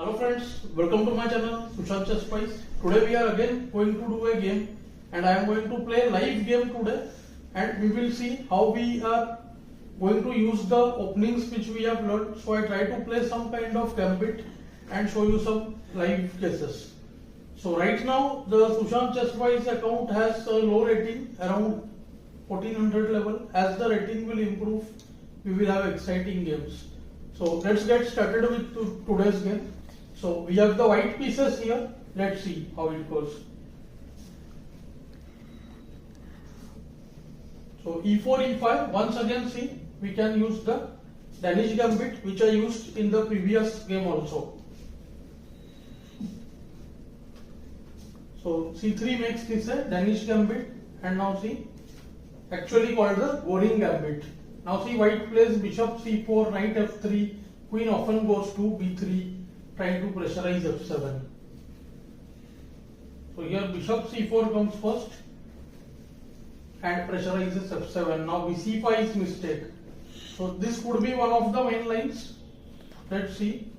Hello friends, welcome to my channel Sushant Chess Spice. Today we are again going to do a game and I am going to play live game today and we will see how we are going to use the openings which we have learned. So I try to play some kind of gambit and show you some live cases. So right now the Sushant Chess Spice account has a low rating around 1400 level. As the rating will improve, we will have exciting games. So let's get started with today's game. So we have the white pieces here. Let's see how it goes. So e4, e5. Once again, see, we can use the Danish Gambit which I used in the previous game also. So c3 makes this a Danish Gambit, and now see, actually called the Goring Gambit. Now see, white plays bishop c4, knight f3, queen often goes to b3, trying to pressurize f7. So here bishop c4 comes first and pressurizes f7. Now bc5 is mistake. So this could be one of the main lines. Let's see.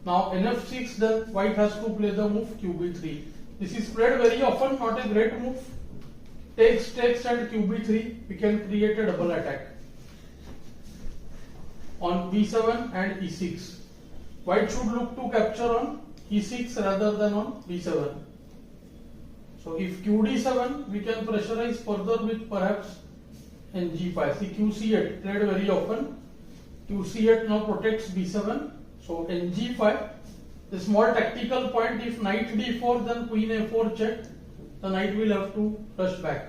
Now nf6, then white has to play the move qb3. This is played very often, not a great move. Takes and qb3, we can create a double attack. On b7 and e6. White should look to capture on e6 rather than on b7. So if qd7, we can pressurize further with perhaps ng5. See, qc8 played very often. qc8 now protects b7. So ng5, the small tactical point, if knight d4, then queen a4 check, the knight will have to rush back.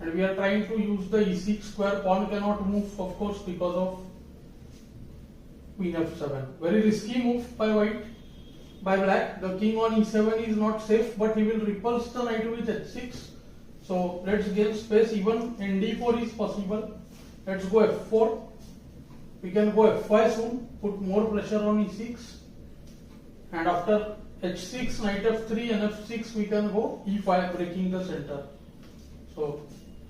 And we are trying to use the e6 square. Pawn cannot move, of course, because of queen f7. Very risky move by white. By black, the king on e7 is not safe, but he will repulse the knight with h6. So let's gain space. Even nd4 is possible. Let's go f4. We can go f5 soon, put more pressure on e6. And after h6, knight f3 and f6, we can go e5, breaking the center. So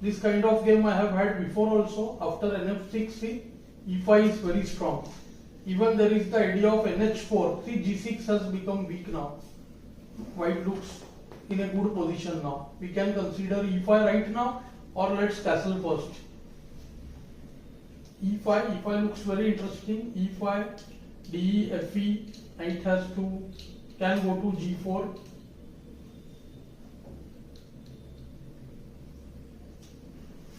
this kind of game I have had before also. After nf6, see, e5 is very strong. Even there is the idea of nh4. See, g6 has become weak now. White looks in a good position now. We can consider e5 right now, or let's castle first. e5 looks very interesting. e5, de, fe, knight has to, can go to g4.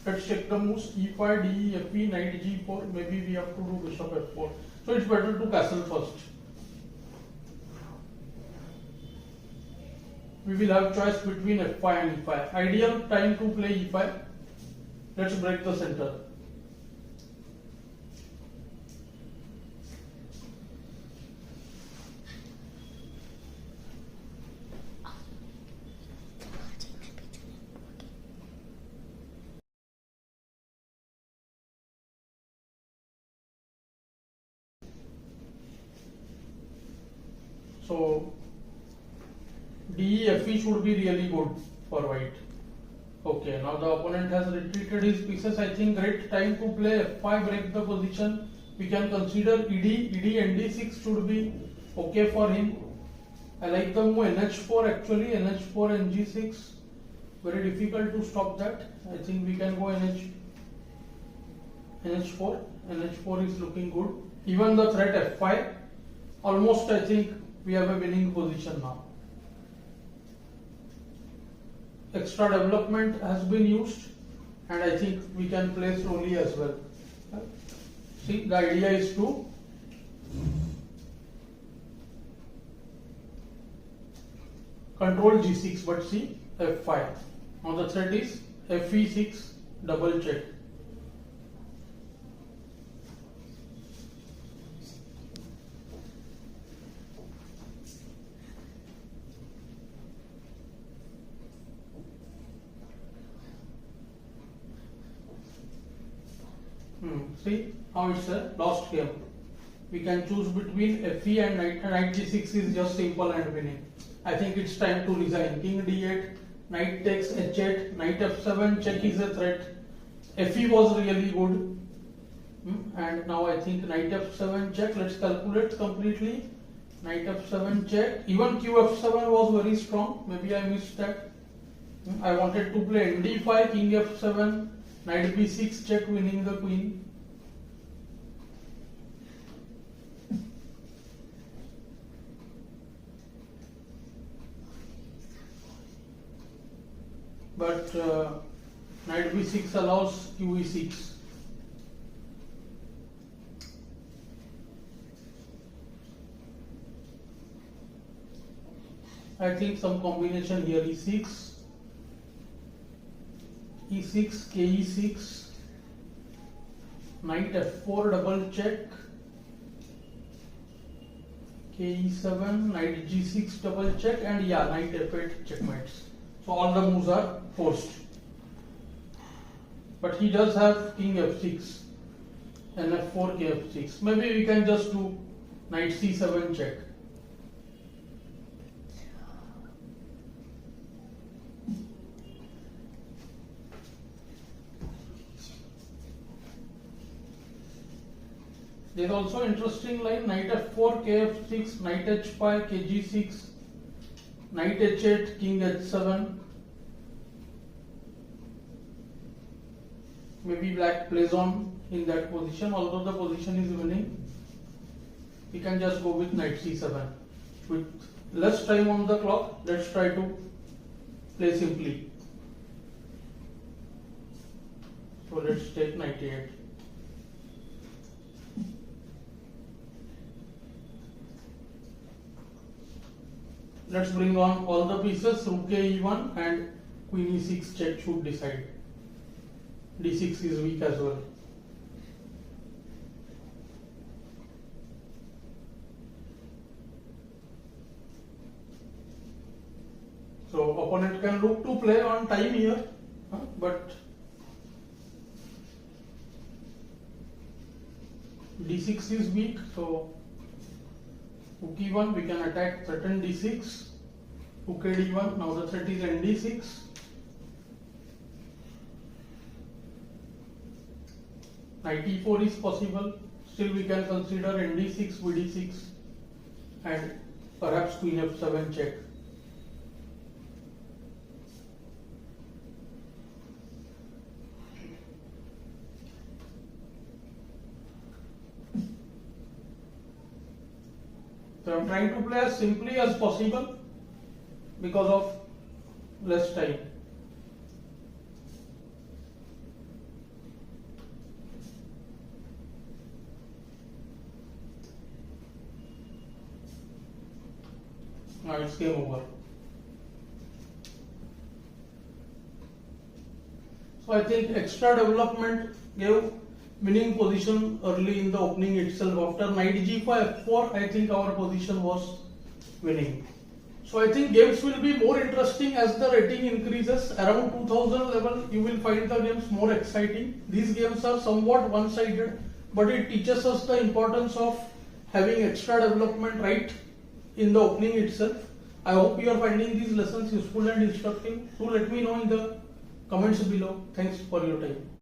Let's check the moves. e5, de, fe, knight g4. Maybe we have to do bishop f4. So it's better to castle first. We will have choice between f5 and e5. Ideal time to play e5. Let's break the center. So de, fe should be really good for white. Okay, now the opponent has retreated his pieces. I think great time to play f5, break the position. We can consider ed and d6 should be okay for him. I like the move nh4 actually, nh4 and g6. Very difficult to stop that. I think we can go nh4. nh4 is looking good. Even the threat f5, almost I think we have a winning position now. Extra development has been used, and I think we can play slowly as well. See, the idea is to control g6, but see f5. Now the threat is fe6, double check. See how it's a lost game. We can choose between fe and knight g6 is just simple and winning. I think it's time to resign. King d8, knight takes h8, knight f7, check is a threat. fe was really good. And now I think knight f7 check. Let's calculate completely. Knight f7 check. Even qf7 was very strong. Maybe I missed that. I wanted to play nd5, king f7, knight b6 check, winning the queen. But knight b6 allows qe6. I think some combination here, e6, e6, ke6, knight f4 double check, ke7, knight g6 double check, and yeah, knight f8 checkmates. So all the moves are forced. But he does have king f6 and f4, kf6. Maybe we can just do knight c7 check. There is also interesting line knight f4, kf6, knight h5, kg6, knight h8, king h7. Maybe black plays on in that position, although the position is winning. We can just go with knight c7. With less time on the clock, let's try to play simply. So let's take knight e8. Let's bring on all the pieces. Rook e1 and queen e6 check should decide. d6 is weak as well. So opponent can look to play on time here, but d6 is weak, so rook e1 we can attack threaten d6, rook d1, now the threat is nd6, knight e4 is possible, still we can consider nd6, vd6 and perhaps queen f7 check. So I am trying to play as simply as possible because of less time. Now it's game over. So I think extra development gave winning position early in the opening itself. After knight g5, f4, I think our position was winning. So I think games will be more interesting as the rating increases. Around 2000 level, you will find the games more exciting. These games are somewhat one-sided, but it teaches us the importance of having extra development right in the opening itself. I hope you are finding these lessons useful and instructive. Do let me know in the comments below. Thanks for your time.